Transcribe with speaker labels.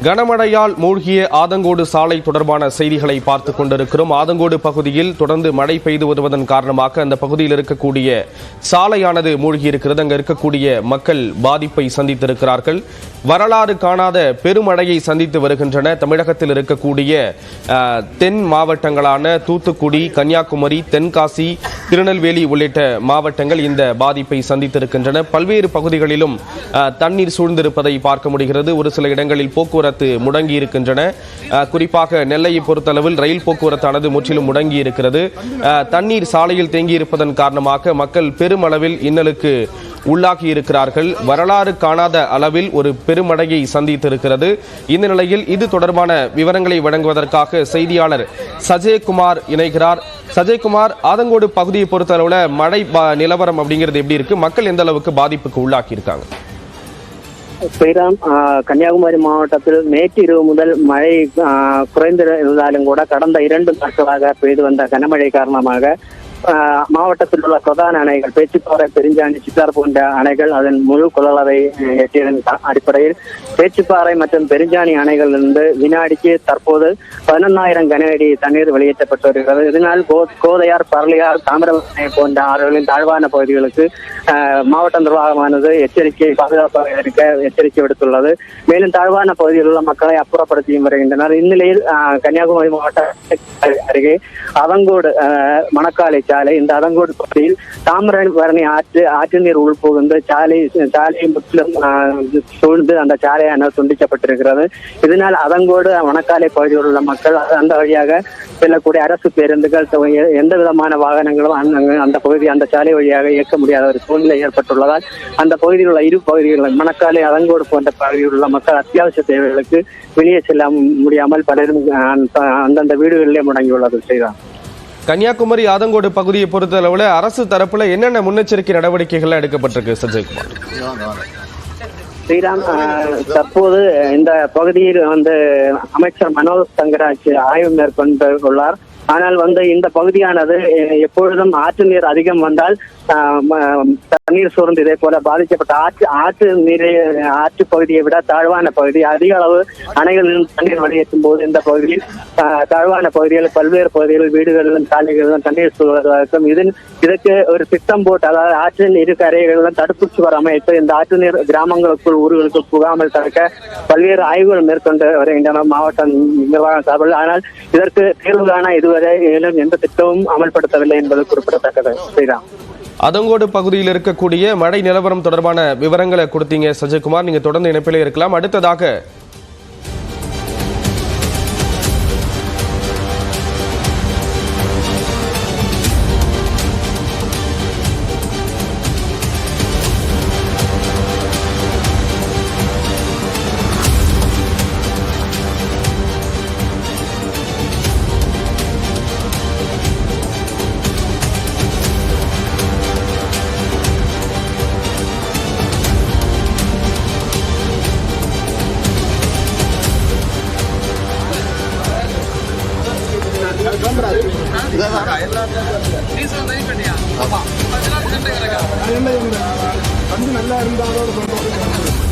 Speaker 1: கனமழையால் மூழ்கிய ஆதங்கோடு சாலை தொடர்பான செய்திகளை பார்த்துக் கொண்டிருக்கிறோம். ஆதங்கோடு பகுதியில் தொடர்ந்து மழை பெய்து வருவதன் காரணமாக அந்த பகுதியில் இருக்கக்கூடிய சாலையானது மூழ்கியிருக்கிறது. அங்கு இருக்கக்கூடிய மக்கள் பாதிப்பை சந்தித்திருக்கிறார்கள். வரலாறு காணாத பெருமழையை சந்தித்து வருகின்றன. தமிழகத்தில் இருக்கக்கூடிய தென் மாவட்டங்களான தூத்துக்குடி, கன்னியாகுமரி, தென்காசி, திருநெல்வேலி உள்ளிட்ட மாவட்டங்கள் இந்த பாதிப்பை சந்தித்திருக்கின்றன. பல்வேறு பகுதிகளிலும் தண்ணீர் சூழ்ந்திருப்பதை பார்க்க முடிகிறது. ஒரு சில இடங்களில் போக்குவரத்து முடங்கி இருக்கின்றன. குறிப்பாக நெல்லையை பொறுத்தளவில் ரயில் போக்குவரத்தானது முற்றிலும் முடங்கி இருக்கிறது. தண்ணீர் சாலையில் தேங்கி இருப்பதன் காரணமாக மக்கள் பெருமளவில் இன்னலுக்கு உள்ளாகி இருக்கிறார்கள். வரலாறு காணாத அளவில் ஒரு பெருமழையை சந்தித்திருக்கிறது. இந்த நிலையில் இது தொடர்பான விவரங்களை வழங்குவதற்காக செய்தியாளர் சஜயகுமார் இணைகிறார். சஜயகுமார், ஆதங்கோடு பகுதியை பொறுத்தளவுல மழை நிலவரம் அப்படிங்கிறது எப்படி இருக்கு? மக்கள் எந்த அளவுக்கு பாதிப்புக்கு உள்ளாக்கி இருக்காங்க?
Speaker 2: ஸ்ரீராம், கன்னியாகுமரி மாவட்டத்தில் நேற்று இரவு முதல் மழை குறைந்திருந்தாலும் கூட கடந்த 2 நாட்களாக பெய்து வந்த கனமழை காரணமாக மாவட்டத்தில் உள்ள பிரதான அணைகள் பேச்சுப்பாறை, பெருஞ்சாணி, சித்தார் போன்ற அணைகள் அதன் முழு கொள்ளளவை எட்டியதன் அடிப்படையில் பேச்சுப்பாறை மற்றும் பெருஞ்சாணி அணைகளிலிருந்து வினாடிக்கு தற்போது 11,000 கன அடி தண்ணீர் வெளியேற்றப்பட்டு வருகிறது. இதனால் கோதையார், பரளியார், தாமிரபரணி போன்ற ஆறுகளின் தாழ்வான பகுதிகளுக்கு மாவட்ட நிர்வாகமானது பாதுகாப்பாக இருக்க எச்சரிக்கை விடுத்துள்ளது. மேலும் தாழ்வான பகுதியில் உள்ள மக்களை அப்புறப்படுத்தியும் வருகின்றனர். இந்நிலையில் கன்னியாகுமரி மாவட்ட அருகே அதங்கோடு மணக்காலை சாலை, இந்த அதங்கோடு பகுதியில் தாமிரபரணி ஆற்று நீர் உள்புகுந்து சாலையை முற்றிலும் சூழ்ந்து அந்த சாலையானது துண்டிக்கப்பட்டிருக்கிறது. இதனால் அதங்கோடு மணக்காலை பகுதியில் உள்ள மக்கள் அந்த வழியாக செல்லக்கூடிய அரசு பேருந்துகள், எந்த விதமான வாகனங்களும் அந்த சாலை வழியாக இயக்க முடியாத ஒரு சூழ்நிலை ஏற்பட்டுள்ளதால் அந்த பகுதியில் உள்ள இரு பகுதிகளில் மணக்காலை, அதங்கோடு போன்ற பகுதியில் உள்ள மக்கள் அத்தியாவசிய தேவைகளுக்கு வெளியே செல்ல முடியாமல் பலரும் அந்தந்த வீடுகளிலே முடங்கியுள்ளது. செய்தார்.
Speaker 1: கன்னியாகுமரி ஆதங்கோடு பகுதியை பொறுத்தளவுல அரசு தரப்புல என்னென்ன முன்னெச்சரிக்கை நடவடிக்கைகள் எடுக்கப்பட்டிருக்கு சஜயகுமார்?
Speaker 2: ஸ்ரீராம், தற்போது இந்த பகுதியில் அமைச்சர் மனோஜ் தங்கராஜ் ஆய்வு மேற்கொண்டுள்ளார். ஆனால் இந்த பகுதியானது எப்பொழுதும் ஆற்று நீர் அதிகம் வந்தால் தண்ணீர் சூழ்ந்து இதே போல பாதிக்கப்பட்ட ஆற்று பகுதியை விட தாழ்வான பகுதி அதிக அளவு அணைகளிலும் தண்ணீர் வெளியேற்றும் போது இந்த பகுதியில் தாழ்வான பகுதிகள், பல்வேறு பகுதிகளில் வீடுகளிலும் சாலைகளிலும் தண்ணீர் சூழ்வதற்கும் இதற்கு ஒரு திட்டம் போட்டு, அதாவது ஆற்றின் இரு கரைகளிலும் தடுப்பு சுவர் அமைத்து இந்த ஆற்று நீர் கிராமங்களுக்குள் ஊர்களுக்கு புகாமல் தடுக்க பல்வேறு ஆய்வுகள் மேற்கொண்டு வருகின்றன மாவட்ட நிர்வாகம் சார்பில். ஆனால் இதற்கு தீர்வு காண இதுவரை எந்த திட்டமும் அமல்படுத்தவில்லை என்பது குறிப்பிடத்தக்கது. ஸ்ரீராம்,
Speaker 1: அதங்கோடு பகுதியில் இருக்கக்கூடிய மழை நிலவரம் தொடர்பான விவரங்களை கொடுத்தீங்க சஜயகுமார். நீங்க தொடர்ந்து இணைப்பிலே இருக்கலாம். அடுத்ததாக
Speaker 3: நல்லா இருந்தாலும்